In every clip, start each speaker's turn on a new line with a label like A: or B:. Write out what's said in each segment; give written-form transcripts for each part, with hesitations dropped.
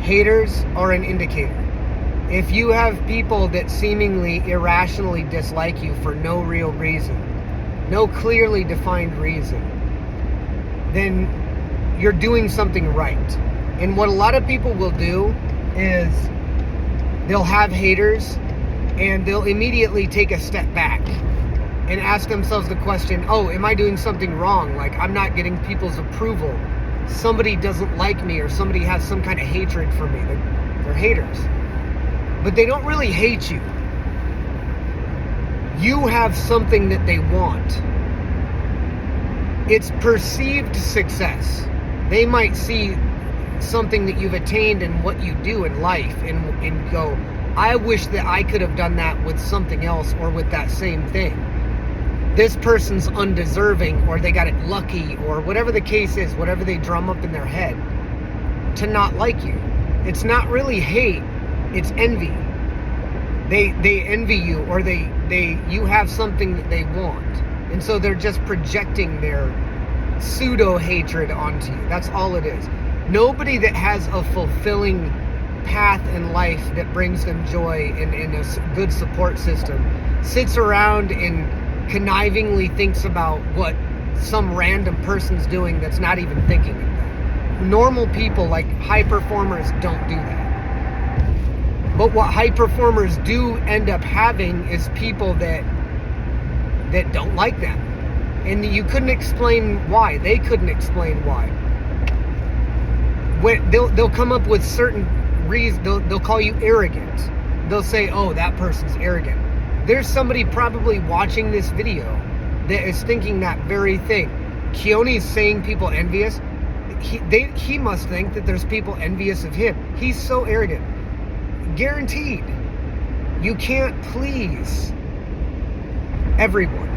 A: Haters are an indicator. If you have people that seemingly irrationally dislike you for no real reason, no clearly defined reason, then you're doing something right. And what a lot of people will do is they'll have haters and they'll immediately take a step back and ask themselves the question, oh, am I doing something wrong? Like, I'm not getting people's approval. Somebody doesn't like me, or somebody has some kind of hatred for me. They're haters. But they don't really hate you. You have something that they want. It's perceived success. They might see something that you've attained in what you do in life and go, I wish that I could have done that with something else or with that same thing. This person's undeserving, or they got it lucky, or whatever the case is, whatever they drum up in their head to not like you. It's not really hate, it's envy. They envy you, or you have something that they want. And so they're just projecting their pseudo hatred onto you. That's all it is. Nobody that has a fulfilling path in life that brings them joy and a good support system sits around and connivingly thinks about what some random person's doing that's not even thinking of that. Normal people, like high performers, don't do that. But what high performers do end up having is people that don't like them. And you couldn't explain why. They couldn't explain why. When they'll come up with certain reasons. They'll call you arrogant. They'll say, oh, that person's arrogant. There's somebody probably watching this video that is thinking that very thing. Keone's saying people envious. He must think that there's people envious of him. He's so arrogant. Guaranteed. You can't please everyone.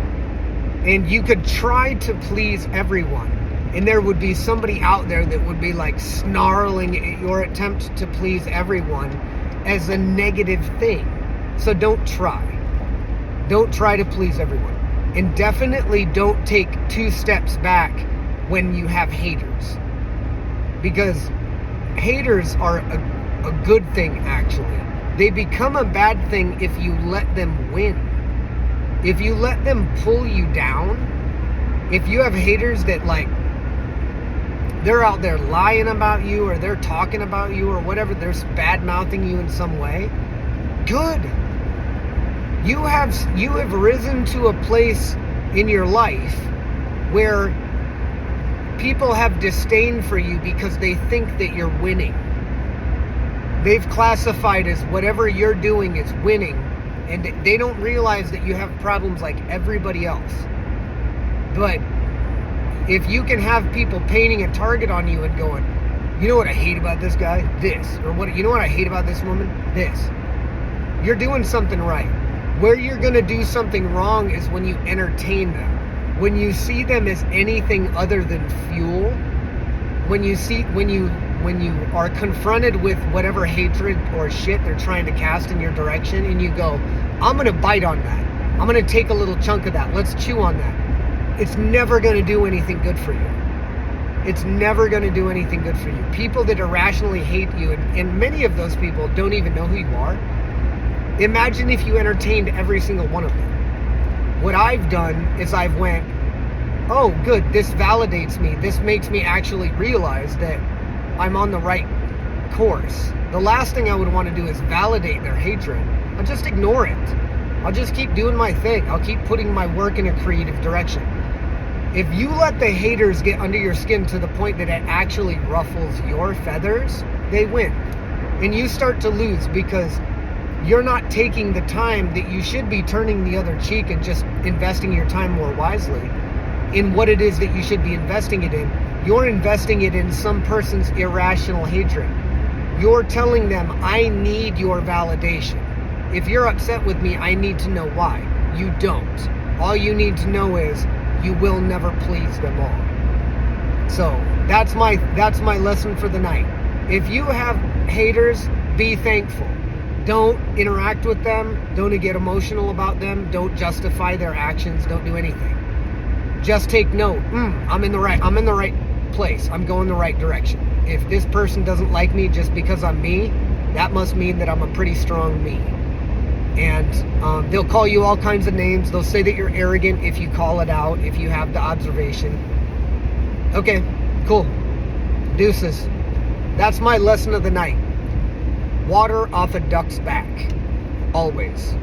A: And you could try to please everyone. And there would be somebody out there that would be like snarling at your attempt to please everyone as a negative thing. So don't try. Don't try to please everyone. And definitely don't take 2 steps back when you have haters. Because haters are a good thing, actually. They become a bad thing if you let them win. If you let them pull you down, if you have haters that, like, they're out there lying about you, or they're talking about you, or whatever, they're bad-mouthing you in some way, good. You have risen to a place in your life where people have disdain for you because they think that you're winning. They've classified as whatever you're doing is winning, and they don't realize that you have problems like everybody else. But if you can have people painting a target on you and going, you know what I hate about this guy? This. Or you know what I hate about this woman? This. You're doing something right. Where you're going to do something wrong is when you entertain them. When you see them as anything other than fuel. When you are confronted with whatever hatred or shit they're trying to cast in your direction, and you go, I'm going to bite on that. I'm going to take a little chunk of that. Let's chew on that. It's never going to do anything good for you. It's never going to do anything good for you. People that irrationally hate you, and many of those people don't even know who you are. Imagine if you entertained every single one of them. What I've done is I've went, oh, good, this validates me. This makes me actually realize that I'm on the right course. The last thing I would want to do is validate their hatred. I'll just ignore it. I'll just keep doing my thing. I'll keep putting my work in a creative direction. If you let the haters get under your skin to the point that it actually ruffles your feathers, they win. And you start to lose because you're not taking the time that you should be turning the other cheek and just investing your time more wisely in what it is that you should be investing it in. You're investing it in some person's irrational hatred. You're telling them, I need your validation. If you're upset with me, I need to know why. You don't. All you need to know is you will never please them all. So that's my lesson for the night. If you have haters, be thankful. Don't interact with them. Don't get emotional about them. Don't justify their actions. Don't do anything. Just take note. I'm in the right place. I'm going the right direction. if this person doesn't like me just because I'm me, that must mean that I'm a pretty strong me. And they'll call you all kinds of names. They'll say that you're arrogant if you call it out, if you have the observation. Okay, cool. Deuces. That's my lesson of the night. Water off a duck's back. Always.